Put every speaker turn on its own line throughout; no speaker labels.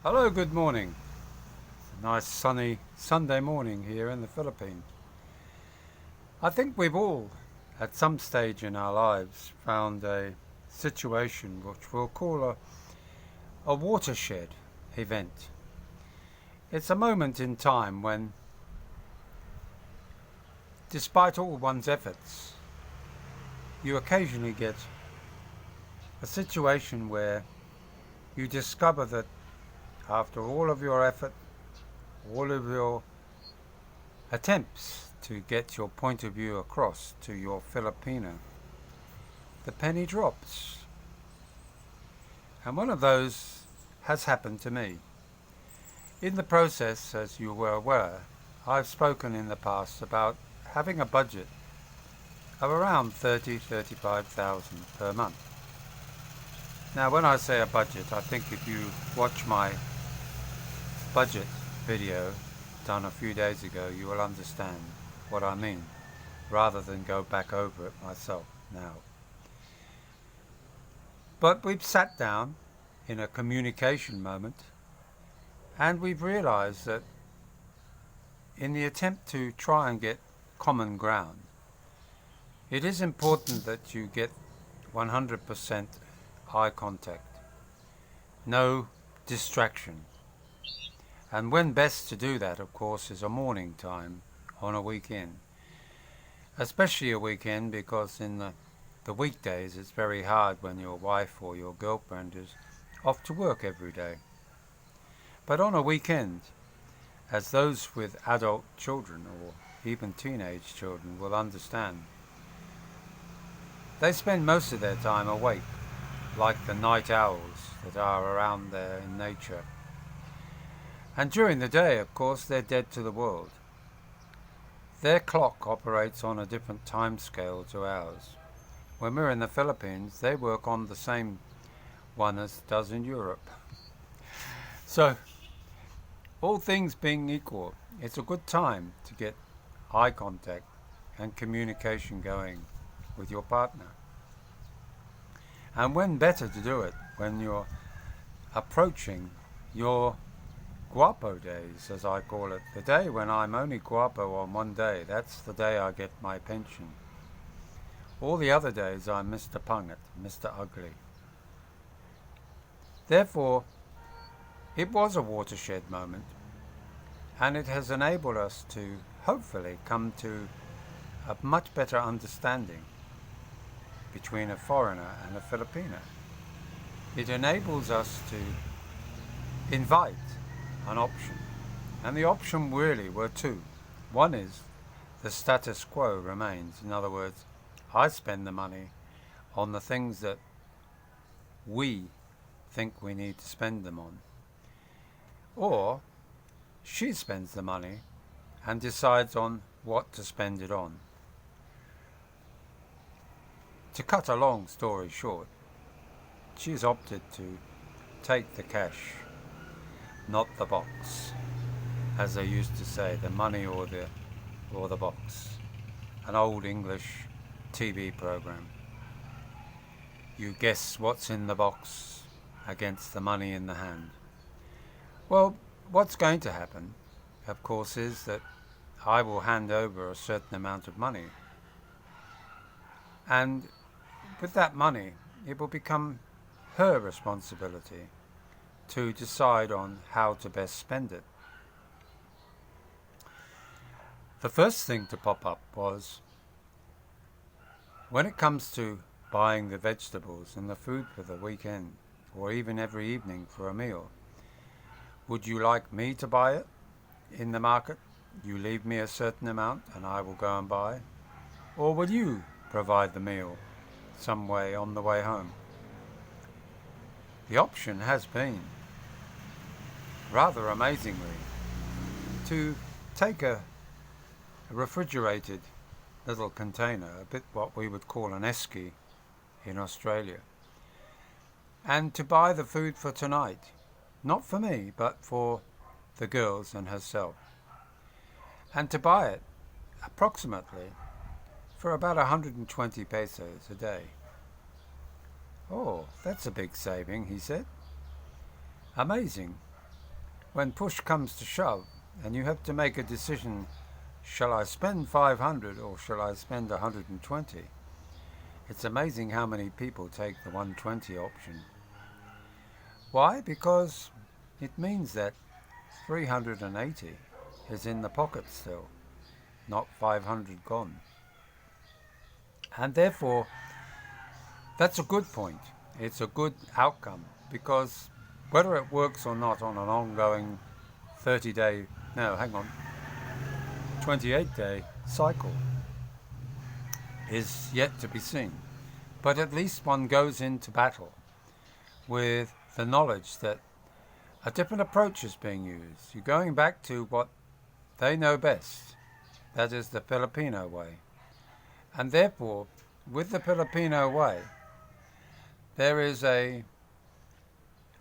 Hello, good morning. It's a nice sunny Sunday morning here in the Philippines. I think we've all, at some stage in our lives, found a situation which we'll call a watershed event. It's a moment in time when, despite all one's efforts, you occasionally get a situation where you discover that after all of your effort, all of your attempts to get your point of view across to your Filipino, the penny drops. And one of those has happened to me. In the process, as you were aware, I've spoken in the past about having a budget of around 35,000 per month. Now, when I say a budget, I think if you watch my budget video done a few days ago, you will understand what I mean, rather than go back over it myself now. But we've sat down in a communication moment and we've realized that in the attempt to try and get common ground, it is important that you get 100% eye contact, no distraction. And when best to do that, of course, is a morning time on a weekend. Especially a weekend because in the weekdays it's very hard when your wife or your girlfriend is off to work every day. But on a weekend, as those with adult children or even teenage children will understand, they spend most of their time awake, like the night owls that are around there in nature. And during the day, of course, they're dead to the world. Their clock operates on a different time scale to ours. When we're in the Philippines, they work on the same one as does in Europe. So, all things being equal, it's a good time to get eye contact and communication going with your partner. And when better to do it? When you're approaching your guapo days, as I call it. The day when I'm only guapo on one day, that's the day I get my pension. All the other days I'm Mr. Punget, Mr. Ugly. Therefore, it was a watershed moment, and it has enabled us to hopefully come to a much better understanding between a foreigner and a Filipino. It enables us to invite an option. And the option really were two. One is the status quo remains. In other words, I spend the money on the things that we think we need to spend them on. Or she spends the money and decides on what to spend it on. To cut a long story short, she's opted to take the cash, not the box, as they used to say, the money or the box. An old English TV program. You guess what's in the box against the money in the hand. Well, what's going to happen, of course, is that I will hand over a certain amount of money. And with that money, it will become her responsibility to decide on how to best spend it. The first thing to pop up was, when it comes to buying the vegetables and the food for the weekend, or even every evening for a meal, would you like me to buy it in the market? You leave me a certain amount and I will go and buy? Or will you provide the meal some way on the way home? The option has been, rather amazingly, to take a refrigerated little container, a bit what we would call an esky in Australia, and to buy the food for tonight, not for me, but for the girls and herself, and to buy it approximately for about 120 pesos a day. Oh, that's a big saving, he said. Amazing. when push comes to shove and you have to make a decision, shall I spend 500 or shall I spend 120? It's amazing how many people take the 120 option. Why? Because it means that 380 is in the pocket still, not 500 gone. And therefore, that's a good point. It's a good outcome because whether it works or not on an ongoing 28-day cycle is yet to be seen. But at least one goes into battle with the knowledge that a different approach is being used. You're going back to what they know best. That is the Filipino way. And therefore, with the Filipino way, there is a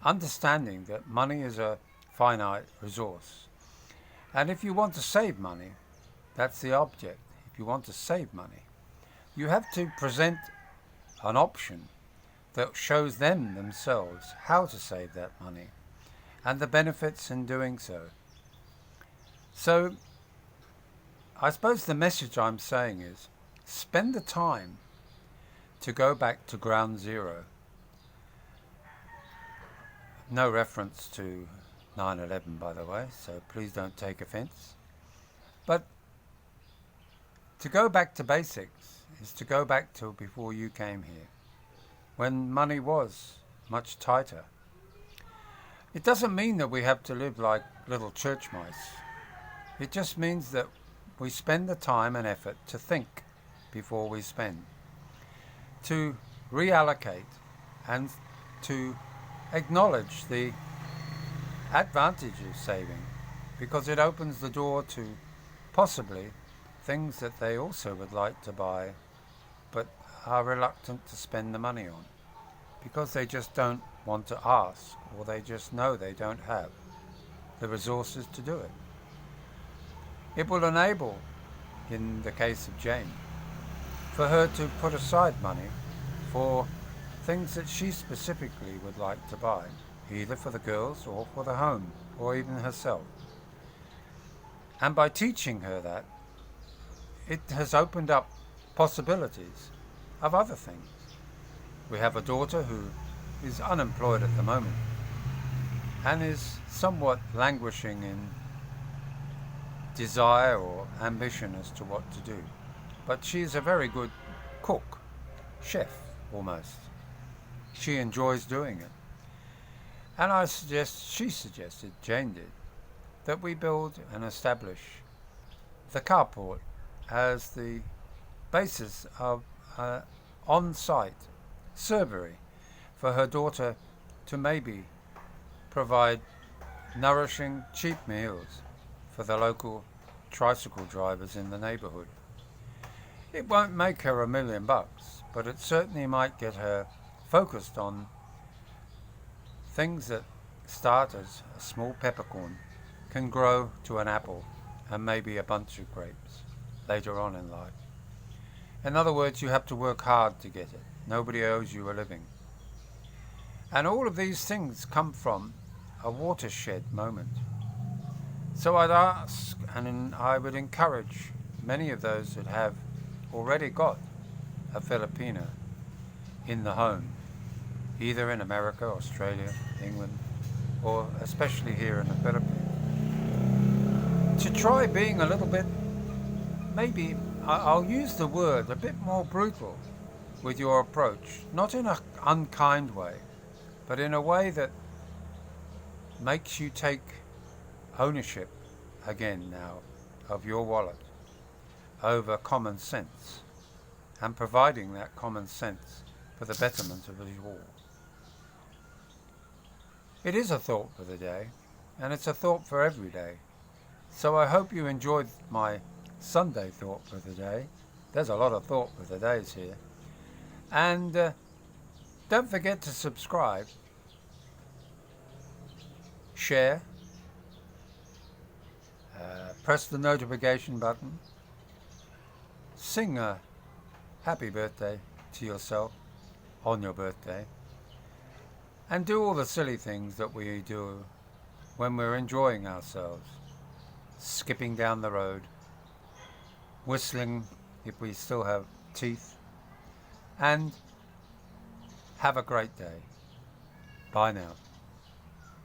understanding that money is a finite resource. And if you want to save money, that's the object. If you want to save money, you have to present an option that shows them themselves how to save that money and the benefits in doing so. So, I suppose the message I'm saying is, spend the time to go back to ground zero. No reference to 9/11, by the way, so please don't take offense. But to go back to basics is to go back to before you came here, when money was much tighter. It doesn't mean that we have to live like little church mice. It just means that we spend the time and effort to think before we spend, to reallocate and to acknowledge the advantage of saving, because it opens the door to possibly things that they also would like to buy but are reluctant to spend the money on because they just don't want to ask, or they just know they don't have the resources to do it. It will enable, in the case of Jane, for her to put aside money for things that she specifically would like to buy, either for the girls or for the home, or even herself. And by teaching her that, it has opened up possibilities of other things. We have a daughter who is unemployed at the moment and is somewhat languishing in desire or ambition as to what to do. But she is a very good cook, chef almost. She enjoys doing it. And she suggested, Jane did, that we build and establish the carport as the basis of on-site servery for her daughter to maybe provide nourishing, cheap meals for the local tricycle drivers in the neighborhood. It won't make her $1 million, but it certainly might get her focused on things that start as a small peppercorn can grow to an apple and maybe a bunch of grapes later on in life. In other words, you have to work hard to get it. Nobody owes you a living. And all of these things come from a watershed moment. So I'd ask, and I would encourage many of those that have already got a Filipina in the home, either in America, Australia, England, or especially here in the Philippines, to try being a little bit, maybe, I'll use the word, a bit more brutal with your approach, not in an unkind way, but in a way that makes you take ownership again now of your wallet over common sense, and providing that common sense for the betterment of us all. It is a thought for the day, and it's a thought for every day. So I hope you enjoyed my Sunday thought for the day. There's a lot of thought for the days here. And don't forget to subscribe, share, press the notification button, sing a happy birthday to yourself on your birthday, and do all the silly things that we do when we're enjoying ourselves, skipping down the road, whistling if we still have teeth, and have a great day. Bye now.